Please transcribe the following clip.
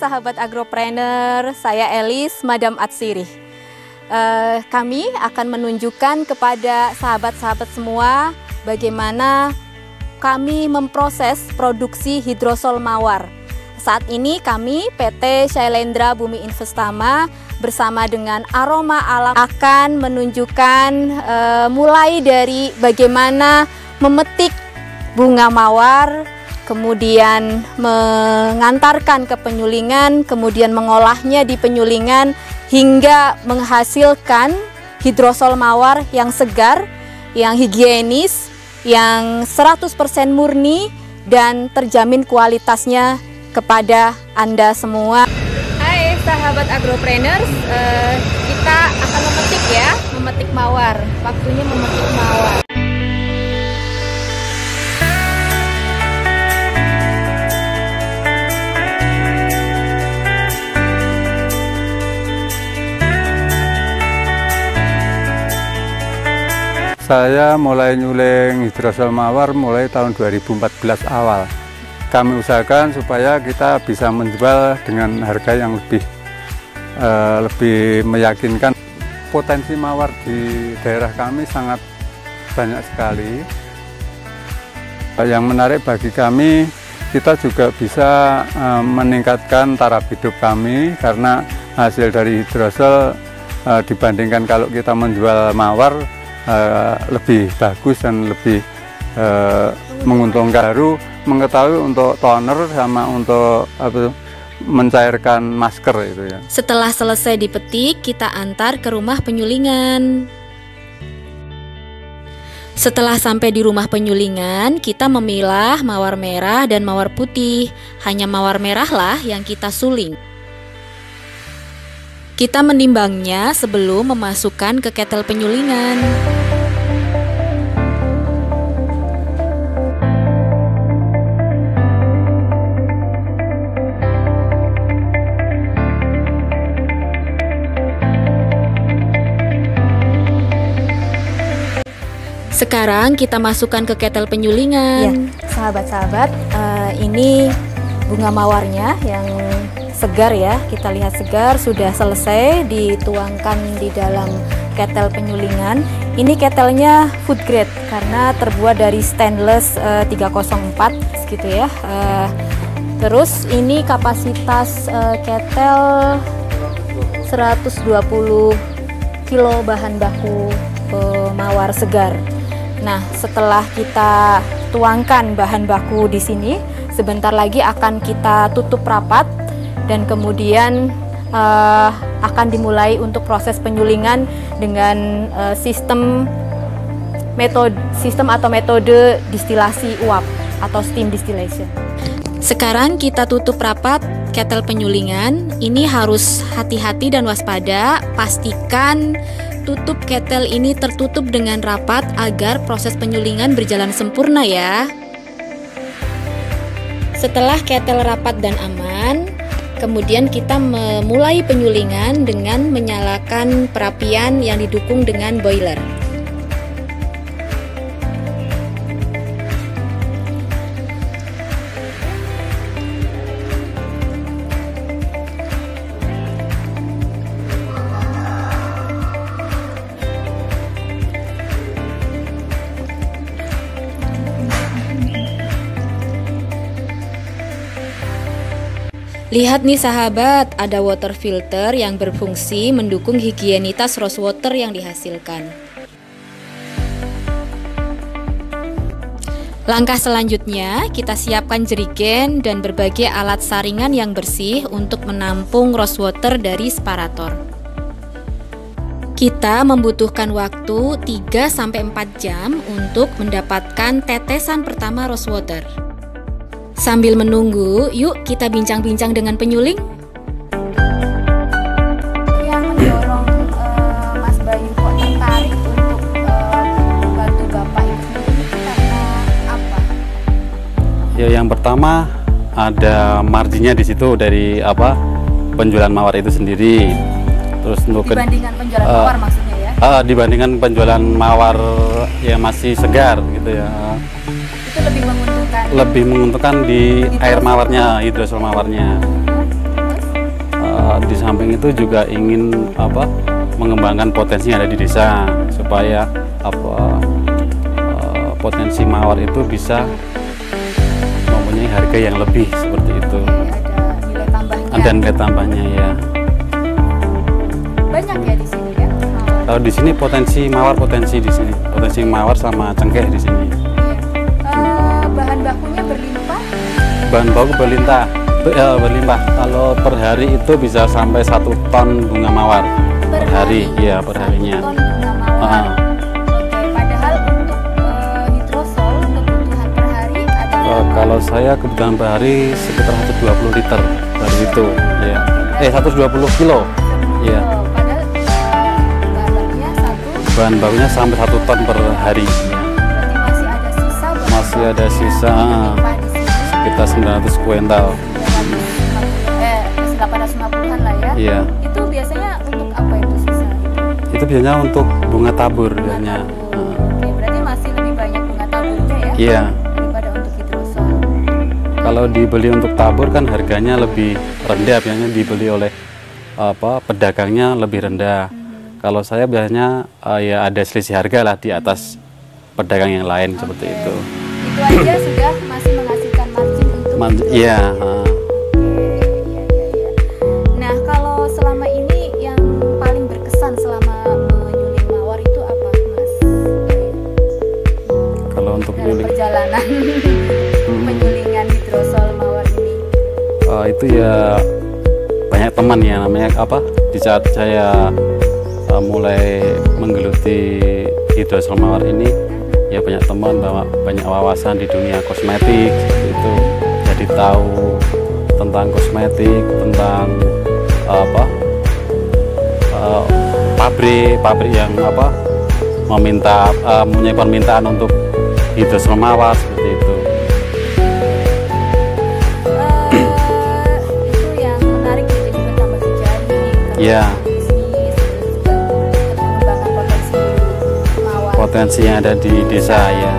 sahabat agropreneur, saya Elis, Madam Atsiri. Kami akan menunjukkan kepada sahabat-sahabat semua bagaimana kami memproses produksi hidrosol mawar. Saat ini kami PT Shailendra Bumi Investama bersama dengan Aroma Alam akan menunjukkan mulai dari bagaimana memetik bunga mawar, kemudian mengantarkan ke penyulingan, kemudian mengolahnya di penyulingan hingga menghasilkan hidrosol mawar yang segar, yang higienis, yang 100% murni dan terjamin kualitasnya kepada Anda semua. Hai sahabat agropreneurs, kita akan memetik mawar. Waktunya memetik mawar. Saya mulai nyuling hidrosol mawar mulai tahun 2014 awal. Kami usahakan supaya kita bisa menjual dengan harga yang lebih meyakinkan. Potensi mawar di daerah kami sangat banyak sekali. Yang menarik bagi kami, kita juga bisa meningkatkan taraf hidup kami karena hasil dari hidrosol dibandingkan kalau kita menjual mawar lebih bagus dan lebih menguntungkan. Baru mengetahui untuk toner sama untuk mencairkan masker itu ya. Setelah selesai dipetik, kita antar ke rumah penyulingan. Setelah sampai di rumah penyulingan, kita memilah mawar merah dan mawar putih. Hanya mawar merah lah yang kita suling. Kita menimbangnya sebelum memasukkan ke ketel penyulingan. Sekarang kita masukkan ke ketel penyulingan. Ya, sahabat-sahabat, ini bunga mawarnya yang segar ya, kita lihat segar, sudah selesai dituangkan di dalam ketel penyulingan. Ini ketelnya food grade karena terbuat dari stainless 304 gitu ya. Terus ini kapasitas ketel 120 kilo bahan baku mawar segar. Nah, setelah kita tuangkan bahan baku di sini, sebentar lagi akan kita tutup rapat. Dan kemudian akan dimulai untuk proses penyulingan dengan sistem atau metode distilasi uap atau steam distillation. Sekarang kita tutup rapat ketel penyulingan. Ini harus hati-hati dan waspada. Pastikan tutup ketel ini tertutup dengan rapat agar proses penyulingan berjalan sempurna ya. Setelah ketel rapat dan aman, kemudian kita memulai penyulingan dengan menyalakan perapian yang didukung dengan boiler. Lihat nih sahabat, ada water filter yang berfungsi mendukung higienitas rose water yang dihasilkan. Langkah selanjutnya, kita siapkan jerigen dan berbagai alat saringan yang bersih untuk menampung rose water dari separator. Kita membutuhkan waktu 3-4 jam untuk mendapatkan tetesan pertama rose water. Sambil menunggu, yuk kita bincang-bincang dengan penyuling. Yang mendorong Mas Bayu kok tertarik untuk membantu Bapak itu karena apa? Ya, yang pertama ada marginnya di situ dari penjualan mawar itu sendiri. Terus untuk dibandingkan penjualan mawar maksudnya ya? Dibandingkan penjualan mawar yang masih segar gitu ya. Itu lebih menguntungkan. Lebih menguntungkan di air mawarnya, hidrosol mawarnya. Terus? di samping itu juga ingin mengembangkan potensi yang ada di desa supaya potensi mawar itu bisa mempunyai harga yang lebih seperti itu. Ada nilai tambahnya. Ya. Banyak ya di sini ya. Kalau di sini potensi di sini, potensi mawar sama cengkeh di sini. Bahan bakunya berlimpah. Bahan baku berlimpah. Kalau per hari itu bisa sampai 1 ton bunga mawar per hari, ya per harinya. 1 ton bunga mawar. Oke, padahal untuk hidrosol kebutuhan per hari ada kalau saya kebutuhan per hari sekitar 120 liter dari itu, ya. 120 kilo, ya. Padahal bahan bakunya sampai 1 ton per hari. Berarti masih ada sisa sekitar 900 kuintal. 850-an lah ya. Iya. Itu biasanya untuk apa itu sisa? Itu biasanya untuk bunga tabur biasanya. Oke, berarti masih lebih banyak bunga taburnya ya? Iya. Daripada untuk hidrosol. Kalau dibeli untuk tabur kan harganya lebih rendah, biasanya dibeli oleh pedagangnya lebih rendah. Kalau saya biasanya ya ada selisih harga lah di atas pedagang yang lain seperti itu. Itu aja sudah masih menghasilkan margin untuk Iya. Nah, kalau selama ini yang paling berkesan selama menyuling mawar itu apa, Mas? Kalau untuk perjalanan penyulingan hidrosol mawar ini, itu ya banyak teman ya, namanya di saat saya mulai menggeluti hidrosol mawar ini, ya banyak teman, banyak wawasan di dunia kosmetik itu, jadi tahu tentang kosmetik, tentang pabrik yang mempunyai permintaan untuk hidrosol mawar seperti itu. Itu yang menarik, jadi bertambah jejaring. Ya. Mengembangkan potensi mawar. Potensi yang ada di desa ya.